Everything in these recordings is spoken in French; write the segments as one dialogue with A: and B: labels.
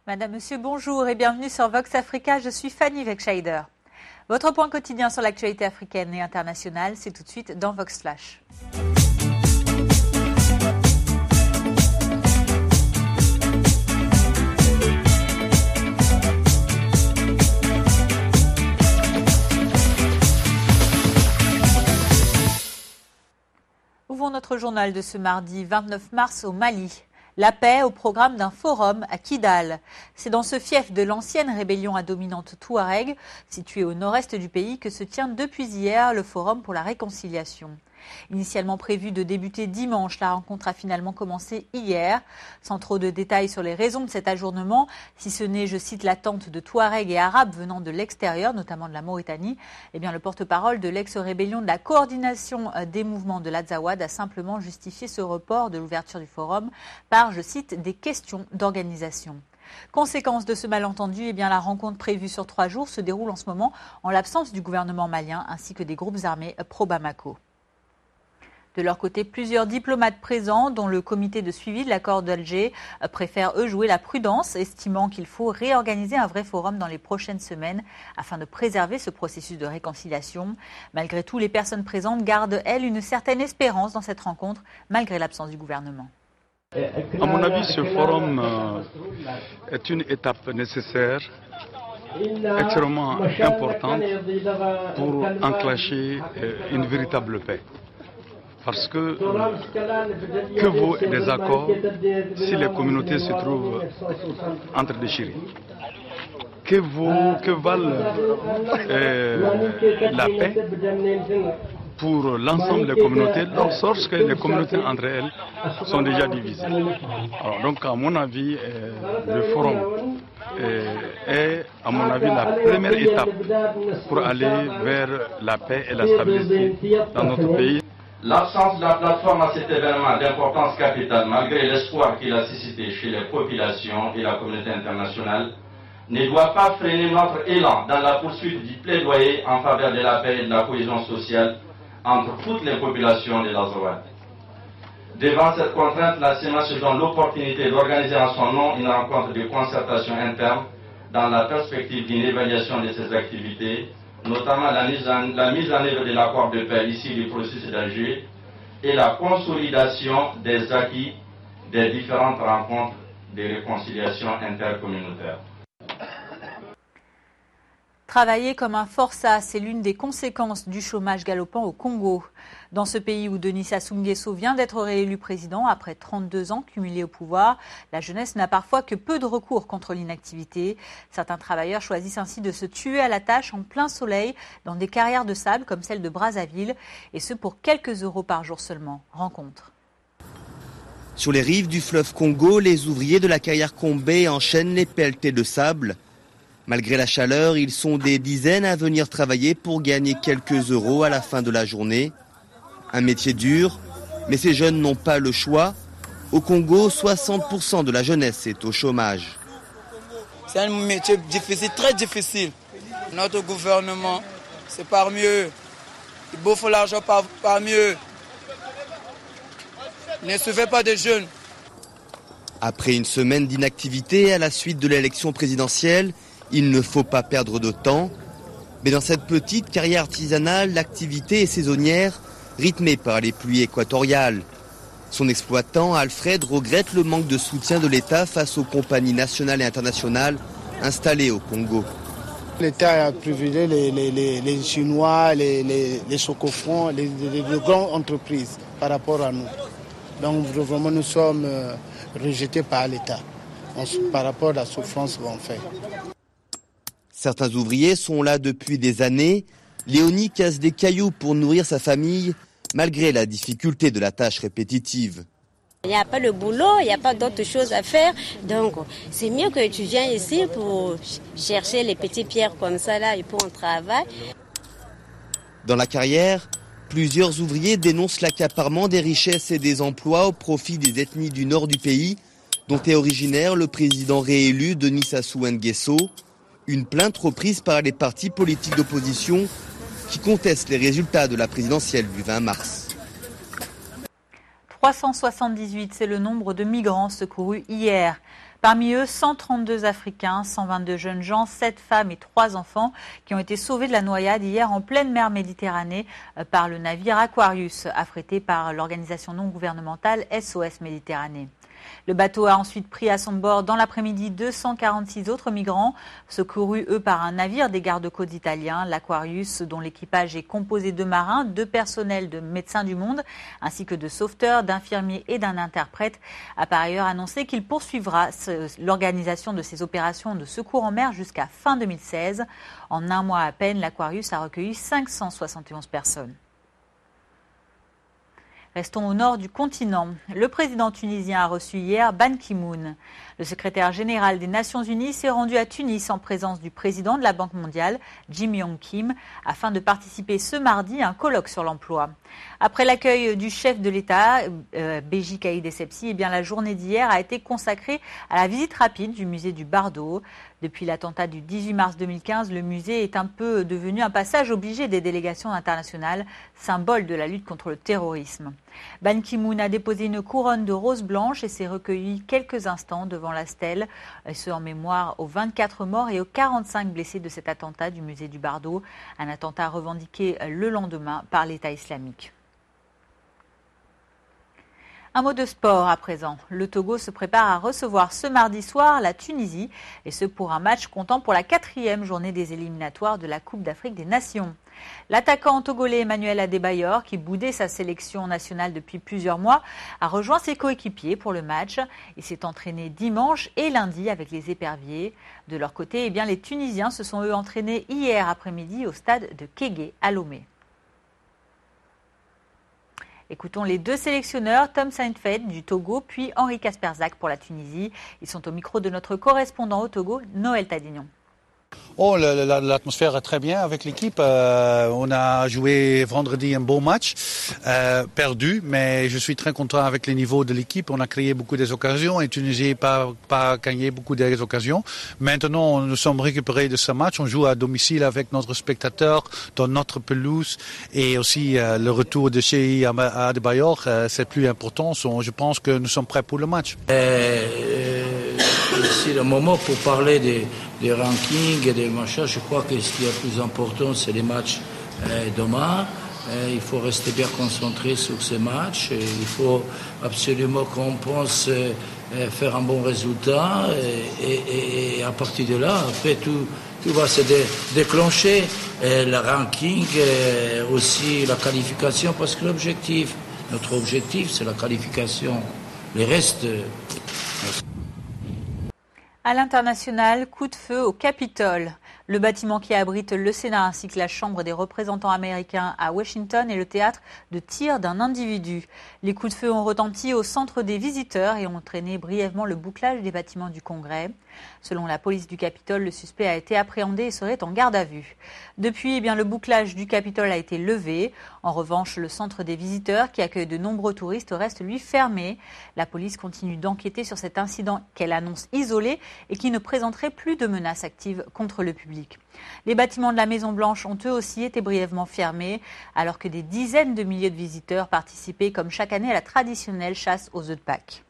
A: Madame, Monsieur, bonjour et bienvenue sur Vox Africa. Je suis Fanny Wegscheider. Votre point quotidien sur l'actualité africaine et internationale, c'est tout de suite dans Vox Flash. Ouvrons notre journal de ce mardi 29 mars au Mali. La paix au programme d'un forum à Kidal. C'est dans ce fief de l'ancienne rébellion à dominante touareg, situé au nord-est du pays, que se tient depuis hier le forum pour la réconciliation. Initialement prévu de débuter dimanche, la rencontre a finalement commencé hier. Sans trop de détails sur les raisons de cet ajournement, si ce n'est, je cite, l'attente de Touaregs et Arabes venant de l'extérieur, notamment de la Mauritanie, eh bien, le porte-parole de l'ex-rébellion de la coordination des mouvements de l'Azawad a simplement justifié ce report de l'ouverture du forum par, je cite, des questions d'organisation. Conséquence de ce malentendu, eh bien, la rencontre prévue sur 3 jours se déroule en ce moment en l'absence du gouvernement malien ainsi que des groupes armés pro-Bamako. De leur côté, plusieurs diplomates présents, dont le comité de suivi de l'accord d'Alger, préfèrent eux jouer la prudence, estimant qu'il faut réorganiser un vrai forum dans les prochaines semaines afin de préserver ce processus de réconciliation. Malgré tout, les personnes présentes gardent, elles, une certaine espérance dans cette rencontre, malgré l'absence du gouvernement.
B: À mon avis, ce forum est une étape nécessaire, extrêmement importante pour enclencher une véritable paix. Parce que vaut des accords si les communautés se trouvent entre déchirées? Que valent la paix pour l'ensemble des communautés lorsque les communautés entre elles sont déjà divisées? Alors, donc, à mon avis, le forum est, à mon avis, la première étape pour aller vers la paix et la stabilité dans notre pays.
C: L'absence de la plateforme à cet événement d'importance capitale, malgré l'espoir qu'il a suscité chez les populations et la communauté internationale, ne doit pas freiner notre élan dans la poursuite du plaidoyer en faveur de la paix et de la cohésion sociale entre toutes les populations de l'Azawad. Devant cette contrainte, la CEMA se donne l'opportunité d'organiser en son nom une rencontre de concertation interne dans la perspective d'une évaluation de ses activités, notamment la mise en œuvre de l'accord de paix ici du processus d'Alger et la consolidation des acquis des différentes rencontres de réconciliation intercommunautaire.
A: Travailler comme un forçat, c'est l'une des conséquences du chômage galopant au Congo. Dans ce pays où Denis Sassou Nguesso vient d'être réélu président après 32 ans cumulés au pouvoir, la jeunesse n'a parfois que peu de recours contre l'inactivité. Certains travailleurs choisissent ainsi de se tuer à la tâche en plein soleil dans des carrières de sable comme celle de Brazzaville, et ce pour quelques euros par jour seulement. Rencontre.
D: Sur les rives du fleuve Congo, les ouvriers de la carrière Combé enchaînent les pelletés de sable. Malgré la chaleur, ils sont des dizaines à venir travailler pour gagner quelques euros à la fin de la journée. Un métier dur, mais ces jeunes n'ont pas le choix. Au Congo, 60% de la jeunesse est au chômage.
E: C'est un métier difficile, très difficile. Notre gouvernement, c'est par mieux. Il bouffe l'argent par mieux. Ne suivez pas des jeunes.
D: Après une semaine d'inactivité à la suite de l'élection présidentielle, il ne faut pas perdre de temps. Mais dans cette petite carrière artisanale, l'activité est saisonnière, rythmée par les pluies équatoriales. Son exploitant, Alfred, regrette le manque de soutien de l'État face aux compagnies nationales et internationales installées au Congo.
F: L'État a privilégié les Chinois, les Socofrons, les grandes entreprises par rapport à nous. Donc vraiment nous sommes rejetés par l'État par rapport à la souffrance qu'on fait.
D: Certains ouvriers sont là depuis des années. Léonie casse des cailloux pour nourrir sa famille, malgré la difficulté de la tâche répétitive.
G: Il n'y a pas le boulot, il n'y a pas d'autres choses à faire. Donc, c'est mieux que tu viennes ici pour chercher les petites pierres comme ça, là, et pour un travail.
D: Dans la carrière, plusieurs ouvriers dénoncent l'accaparement des richesses et des emplois au profit des ethnies du nord du pays, dont est originaire le président réélu Denis Sassou Nguesso. Une plainte reprise par les partis politiques d'opposition qui contestent les résultats de la présidentielle du 20 mars.
A: 378, c'est le nombre de migrants secourus hier. Parmi eux, 132 Africains, 122 jeunes gens, 7 femmes et 3 enfants qui ont été sauvés de la noyade hier en pleine mer Méditerranée par le navire Aquarius, affrété par l'organisation non gouvernementale SOS Méditerranée. Le bateau a ensuite pris à son bord dans l'après-midi 246 autres migrants, secourus eux par un navire des gardes-côtes italiens, l'Aquarius, dont l'équipage est composé de marins, de personnel de Médecins du Monde, ainsi que de sauveteurs, d'infirmiers et d'un interprète, a par ailleurs annoncé qu'il poursuivra l'organisation de ces opérations de secours en mer jusqu'à fin 2016. En un mois à peine, l'Aquarius a recueilli 571 personnes. Restons au nord du continent. Le président tunisien a reçu hier Ban Ki-moon. Le secrétaire général des Nations Unies s'est rendu à Tunis en présence du président de la Banque mondiale, Jim Yong Kim, afin de participer ce mardi à un colloque sur l'emploi. Après l'accueil du chef de l'État, Béji Caïd Essebsi, la journée d'hier a été consacrée à la visite rapide du musée du Bardo. Depuis l'attentat du 18 mars 2015, le musée est un peu devenu un passage obligé des délégations internationales, symbole de la lutte contre le terrorisme. Ban Ki-moon a déposé une couronne de roses blanches et s'est recueilli quelques instants devant la stèle, ce en mémoire aux 24 morts et aux 45 blessés de cet attentat du musée du Bardo, un attentat revendiqué le lendemain par l'État islamique. Un mot de sport à présent. Le Togo se prépare à recevoir ce mardi soir la Tunisie, et ce pour un match comptant pour la 4e journée des éliminatoires de la Coupe d'Afrique des Nations. L'attaquant togolais Emmanuel Adebayor, qui boudait sa sélection nationale depuis plusieurs mois, a rejoint ses coéquipiers pour le match. Il s'est entraîné dimanche et lundi avec les éperviers. De leur côté, les Tunisiens se sont eux entraînés hier après-midi au stade de Kégué à Lomé. Écoutons les deux sélectionneurs, Tom Saintfiet du Togo, puis Henri Kasperzak pour la Tunisie. Ils sont au micro de notre correspondant au Togo, Noël Tadignon.
H: Oh, l'atmosphère est très bien avec l'équipe. On a joué vendredi un beau match, perdu, mais je suis très content avec le niveau de l'équipe. On a créé beaucoup d'occasions et Tunisie n'a pas gagné beaucoup d'occasions. Maintenant, nous sommes récupérés de ce match. On joue à domicile avec notre spectateur dans notre pelouse et aussi le retour de Cheikh Adebayor, c'est plus important. Je pense que nous sommes prêts pour le match.
I: C'est le moment pour parler des rankings et des machins. Je crois que ce qui est le plus important, c'est les matchs demain. Il faut rester bien concentré sur ces matchs. Il faut absolument qu'on pense faire un bon résultat. Et à partir de là, après, tout va se déclencher. Et le ranking, aussi la qualification, parce que notre objectif, c'est la qualification. Les restes...
A: À l'international, coup de feu au Capitole. Le bâtiment qui abrite le Sénat ainsi que la Chambre des représentants américains à Washington est le théâtre de tir d'un individu. Les coups de feu ont retenti au centre des visiteurs et ont entraîné brièvement le bouclage des bâtiments du Congrès. Selon la police du Capitole, le suspect a été appréhendé et serait en garde à vue. Depuis, le bouclage du Capitole a été levé. En revanche, le centre des visiteurs, qui accueille de nombreux touristes, reste lui fermé. La police continue d'enquêter sur cet incident qu'elle annonce isolé et qui ne présenterait plus de menaces actives contre le public. Les bâtiments de la Maison-Blanche ont eux aussi été brièvement fermés, alors que des dizaines de milliers de visiteurs participaient comme chaque année à la traditionnelle chasse aux œufs de Pâques.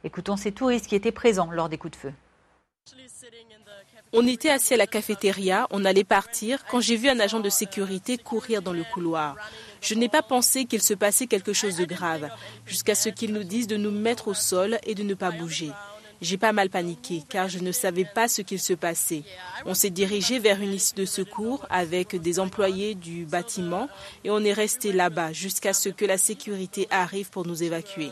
A: Écoutons ces touristes qui étaient présents lors des coups de feu.
J: On était assis à la cafétéria, on allait partir quand j'ai vu un agent de sécurité courir dans le couloir. Je n'ai pas pensé qu'il se passait quelque chose de grave, jusqu'à ce qu'il nous dise de nous mettre au sol et de ne pas bouger. J'ai pas mal paniqué car je ne savais pas ce qu'il se passait. On s'est dirigé vers une issue de secours avec des employés du bâtiment et on est resté là-bas jusqu'à ce que la sécurité arrive pour nous évacuer.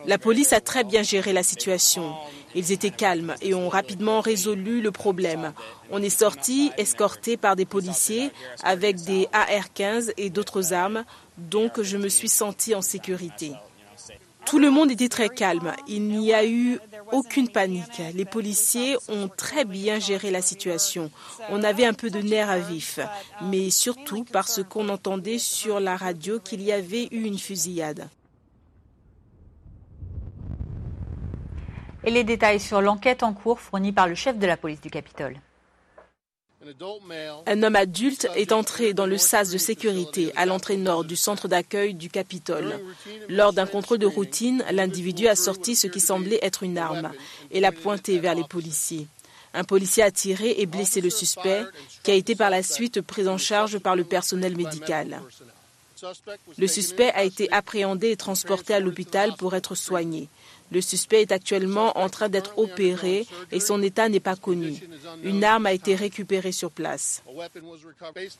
J: La police a très bien géré la situation. Ils étaient calmes et ont rapidement résolu le problème. On est sortis, escortés par des policiers avec des AR-15 et d'autres armes, donc je me suis sentie en sécurité. Tout le monde était très calme. Il n'y a eu aucune panique. Les policiers ont très bien géré la situation. On avait un peu de nerfs à vif, mais surtout parce qu'on entendait sur la radio qu'il y avait eu une fusillade.
A: Et les détails sur l'enquête en cours fournie par le chef de la police du Capitole.
J: Un homme adulte est entré dans le sas de sécurité à l'entrée nord du centre d'accueil du Capitole. Lors d'un contrôle de routine, l'individu a sorti ce qui semblait être une arme et l'a pointé vers les policiers. Un policier a tiré et blessé le suspect, qui a été par la suite pris en charge par le personnel médical. Le suspect a été appréhendé et transporté à l'hôpital pour être soigné. Le suspect est actuellement en train d'être opéré et son état n'est pas connu. Une arme a été récupérée sur place.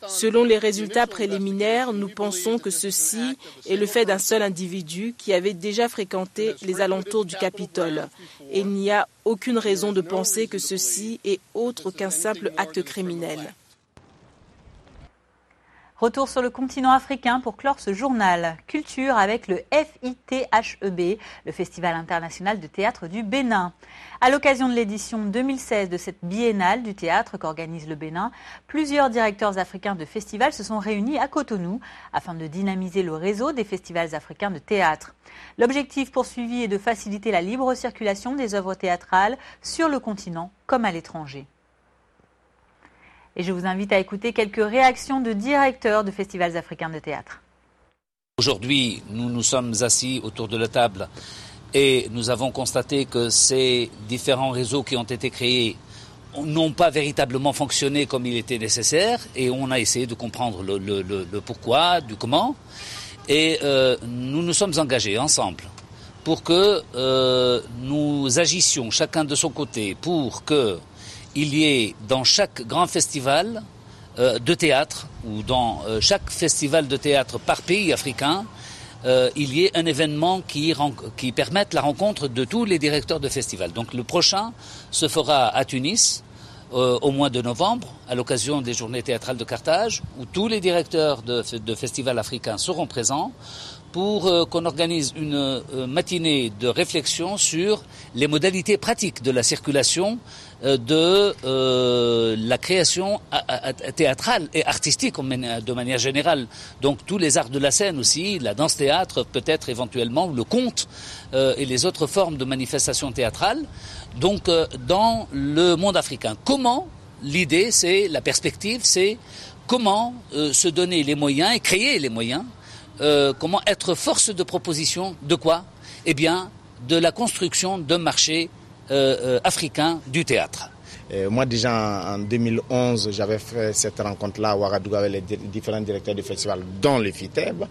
J: Selon les résultats préliminaires, nous pensons que ceci est le fait d'un seul individu qui avait déjà fréquenté les alentours du Capitole. Et il n'y a aucune raison de penser que ceci est autre qu'un simple acte criminel.
A: Retour sur le continent africain pour clore ce journal. Culture avec le FITHEB, le Festival international de théâtre du Bénin. À l'occasion de l'édition 2016 de cette biennale du théâtre qu'organise le Bénin, plusieurs directeurs africains de festivals se sont réunis à Cotonou afin de dynamiser le réseau des festivals africains de théâtre. L'objectif poursuivi est de faciliter la libre circulation des œuvres théâtrales sur le continent comme à l'étranger. Et je vous invite à écouter quelques réactions de directeurs de festivals africains de théâtre.
K: Aujourd'hui, nous nous sommes assis autour de la table et nous avons constaté que ces différents réseaux qui ont été créés n'ont pas véritablement fonctionné comme il était nécessaire et on a essayé de comprendre le pourquoi, du comment. Et nous nous sommes engagés ensemble pour que nous agissions chacun de son côté pour que il y ait dans chaque grand festival de théâtre ou dans chaque festival de théâtre par pays africain, il y ait un événement qui permette la rencontre de tous les directeurs de festivals. Donc le prochain se fera à Tunis au mois de novembre, à l'occasion des Journées théâtrales de Carthage, où tous les directeurs de festivals africains seront présents pour qu'on organise une matinée de réflexion sur les modalités pratiques de la circulation de la création théâtrale et artistique de manière générale. Donc tous les arts de la scène aussi, la danse-théâtre, peut-être éventuellement le conte et les autres formes de manifestations théâtrales. Donc dans le monde africain, comment l'idée, c'est la perspective, c'est comment se donner les moyens et créer les moyens. Comment être force de proposition de quoi? Eh bien, de la construction d'un marché africain du théâtre.
L: Moi déjà en 2011, j'avais fait cette rencontre-là à Ouagadougou avec les différents directeurs de festivals, dont le FITHEB,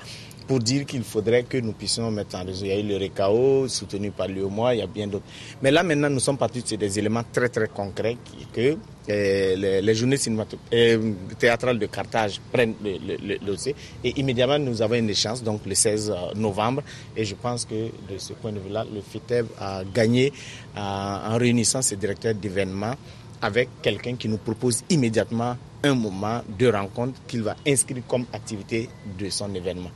L: pour dire qu'il faudrait que nous puissions mettre en réseau. Il y a eu le RECAO, soutenu par l'UEMOA, il y a bien d'autres. Mais là maintenant, nous sommes partis sur des éléments très très concrets que les journées théâtrales de Carthage prennent le dossier. Et immédiatement, nous avons une échéance, donc le 16 novembre. Et je pense que de ce point de vue-là, le FITHEB a gagné en réunissant ses directeurs d'événements avec quelqu'un qui nous propose immédiatement un moment de rencontre qu'il va inscrire comme activité de son événement.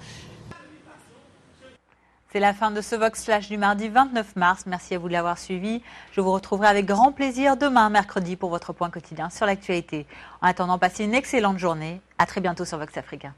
A: C'est la fin de ce Vox Flash du mardi 29 mars. Merci à vous de l'avoir suivi. Je vous retrouverai avec grand plaisir demain, mercredi, pour votre point quotidien sur l'actualité. En attendant, passez une excellente journée. À très bientôt sur Vox Africa.